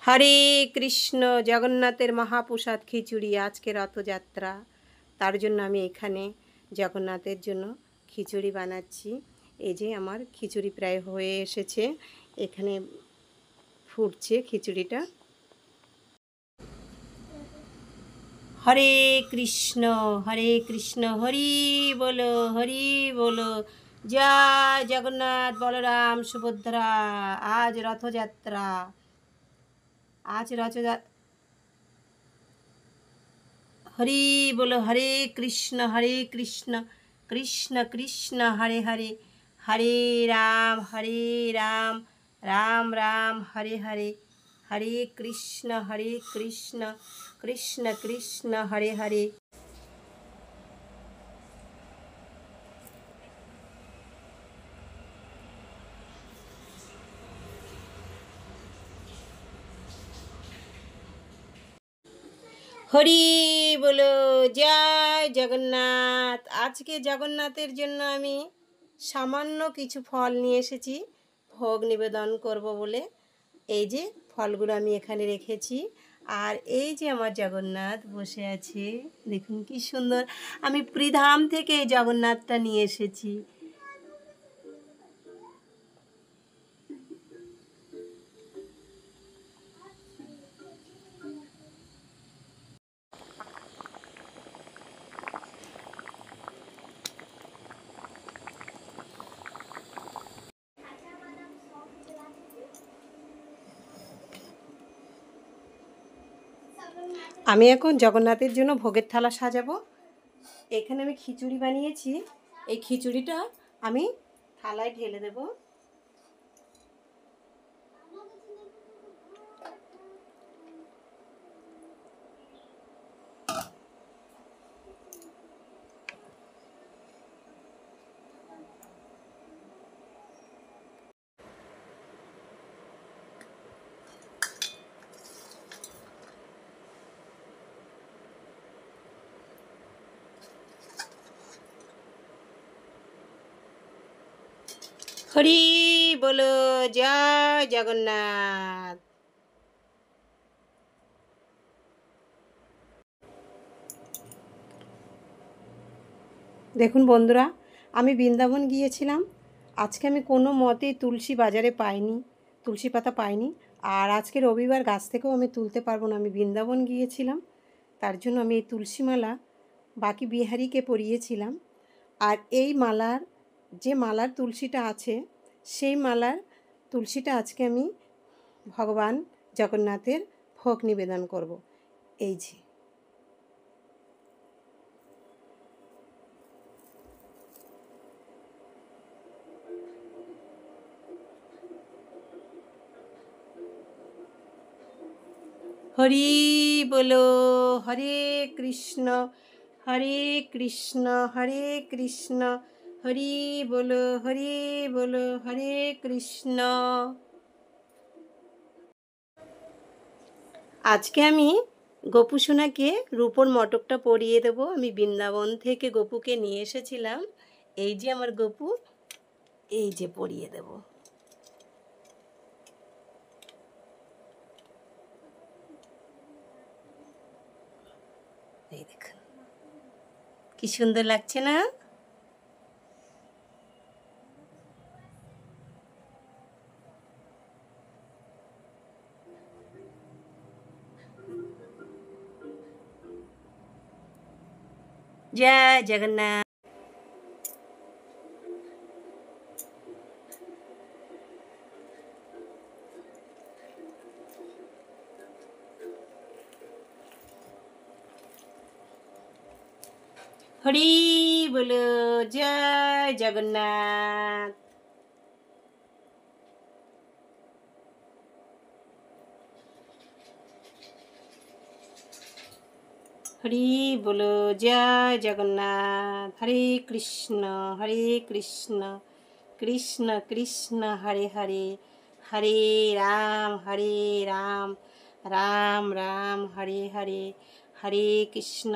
হরে কৃষ্ণ। জগন্নাথের মহাপ্রসাদ খিচুড়ি, আজকে রথযাত্রা, তার জন্য আমি এখানে জগন্নাথের জন্য খিচুড়ি বানাচ্ছি। এই যে আমার খিচুড়ি প্রায় হয়ে এসেছে, এখানে ফুটছে খিচুড়িটা। হরে কৃষ্ণ হরি বলো হরি বলো। জয় জগন্নাথ বলরাম সুভদ্রা। আজ রথযাত্রা, আজ রথযাত্রা। হরি বলো। হরে কৃষ্ণ কৃষ্ণ কৃষ্ণ হরে হরে, হরে রাম রাম রাম হরে হরে, হরে কৃষ্ণ কৃষ্ণ কৃষ্ণ হরে হরে। হরি বলো। জয় জগন্নাথ। আজকে জগন্নাথের জন্য আমি সামান্য কিছু ফল নিয়ে এসেছি ভোগ নিবেদন করব বলে। এই যে ফলগুলো আমি এখানে রেখেছি, আর এই যে আমার জগন্নাথ বসে আছে, দেখুন কি সুন্দর। আমি পুরীধাম থেকে এই জগন্নাথটা নিয়ে এসেছি। আমি এখন জগন্নাথের জন্য ভোগের থালা সাজাবো। এখানে আমি খিচুড়ি বানিয়েছি, এই খিচুড়িটা আমি থালায় ঢেলে দেব। হরি বলো। জয় জগন্নাথ। দেখুন বন্ধুরা, আমি বৃন্দাবন গিয়েছিলাম। আজকে আমি কোনো মতেই তুলসী বাজারে পাইনি, তুলসী পাতা পাইনি। আর আজকে রবিবার, গাছ থেকেও আমি তুলতে পারবো না। আমি বৃন্দাবন গিয়েছিলাম, তার জন্য আমি এই তুলসী মালা বাকি বিহারীকে পরিয়েছিলাম। আর এই মালার, যে মালার তুলসীটা আছে, সেই মালার তুলসীটা আজকে আমি ভগবান জগন্নাথের ভোগ নিবেদন করব। এই যে হরি বলো। হরে কৃষ্ণ কৃষ্ণ কৃষ্ণ হরি বলো হরে কৃষ্ণ। আজকে আমি গোপু সোনাকে রূপোর মটকটা পরিয়ে দেবো। আমি বৃন্দাবন থেকে গোপুকে নিয়ে এসেছিলাম। এই যে আমার গোপু, এই যে পরিয়ে দেব। এই দেখুন কি সুন্দর লাগছে না? জয় জগন্নাথ। হরি বলো। জয় জগন্নাথ। হরি বলো। জয় জগন্নাথ। হরে কৃষ্ণ কৃষ্ণ কৃষ্ণ হরে হরে, হরে রাম রাম রাম হরে হরে, হরে কৃষ্ণ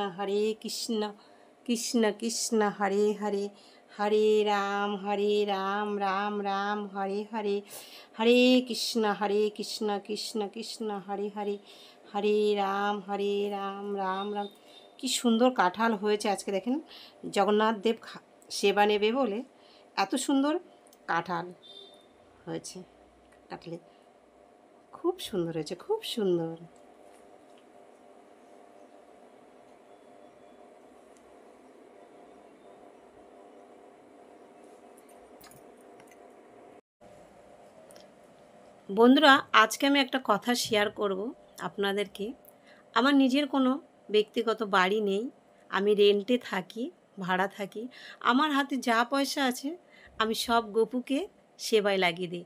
কৃষ্ণ কৃষ্ণ হরে হরে, হরে রাম রাম রাম হরে হরে, হরে কৃষ্ণ কৃষ্ণ কৃষ্ণ হরে হরে, হরে রাম রাম রাম। কি সুন্দর কাঁঠাল হয়েছে আজকে দেখেন, জগন্নাথ দেব সেবা নেবে বলে এত সুন্দর কাঁঠাল হয়েছে। কাটলে খুব সুন্দর হয়েছে, খুব সুন্দর। বন্ধুরা, আজকে আমি একটা কথা শেয়ার করব আপনাদেরকে। আমার নিজের কোনো ব্যক্তিগত বাড়ি নেই, আমি রেন্টে থাকি, ভাড়া থাকি। আমার হাতে যা পয়সা আছে আমি সব গপুকে সেবায় লাগিয়ে দিই।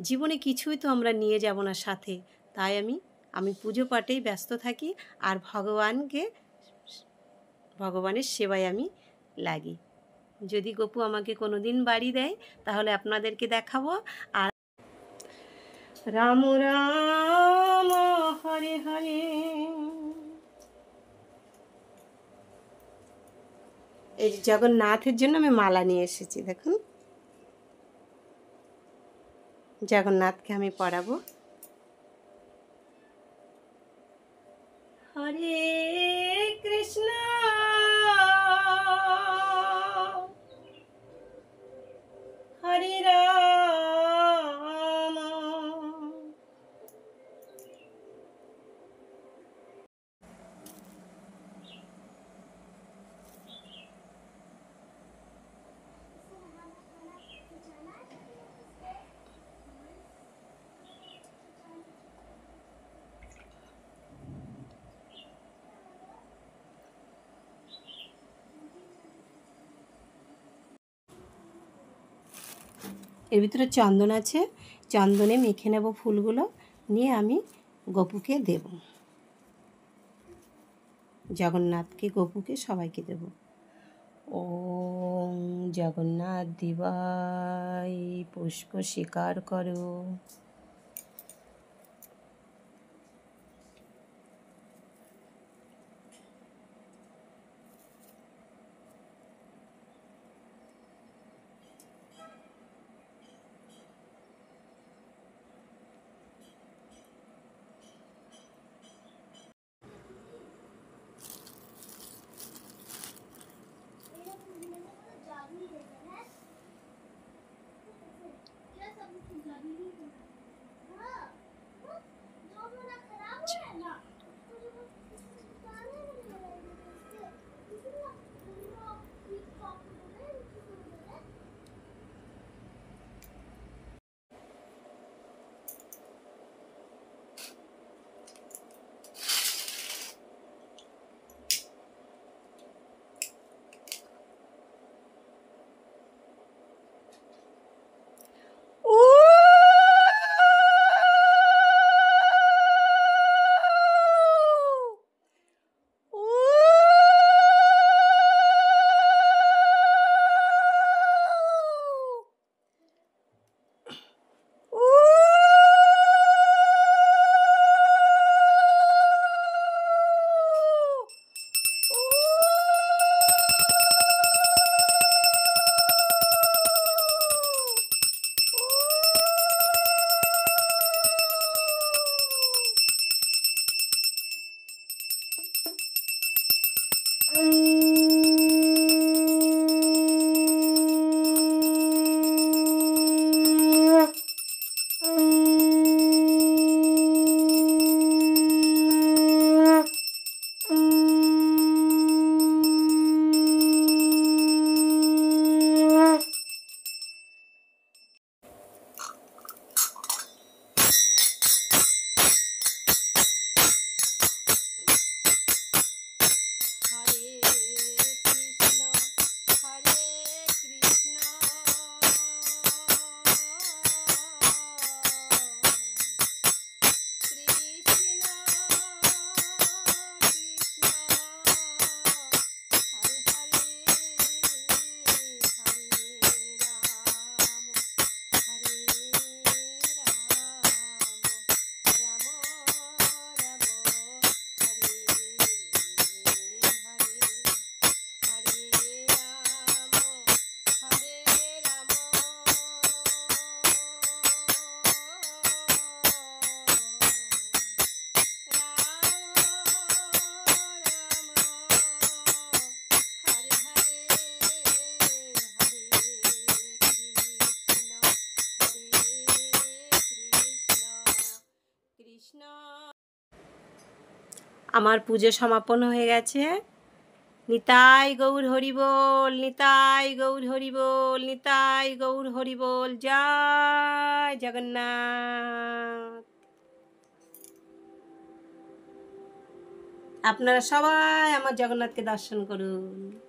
জীবনে কিছুই তো আমরা নিয়ে যাব না সাথে, তাই আমি পুজো পাঠেই ব্যস্ত থাকি আর ভগবানের সেবায় আমি লাগি। যদি গপু আমাকে কোনো দিন বাড়ি দেয় তাহলে আপনাদেরকে দেখাবো। আর রাম রাম হরে হরে, এই জগন্নাথের জন্য আমি মালা নিয়ে এসেছি। দেখুন, জগন্নাথকে আমি পরাবো। হরে কৃষ্ণ হরে রাম। এর ভিতরে চন্দন আছে, চন্দনে মেখে নেব ফুলগুলো, নিয়ে আমি গপুকে দেব, জগন্নাথকে গপুকে সবাইকে দেব। ওম জগন্নাথ দিবাই পুষ্প স্বীকার করো। আমার পুজো সমাপন হয়ে গেছে। নিতাই গৌর হরিবোল, নিতাই গৌর হরিবোল, নিতাই গৌর হরিবোল। জয় জগন্নাথ। আপনারা সবাই আমার জগন্নাথকে দর্শন করুন।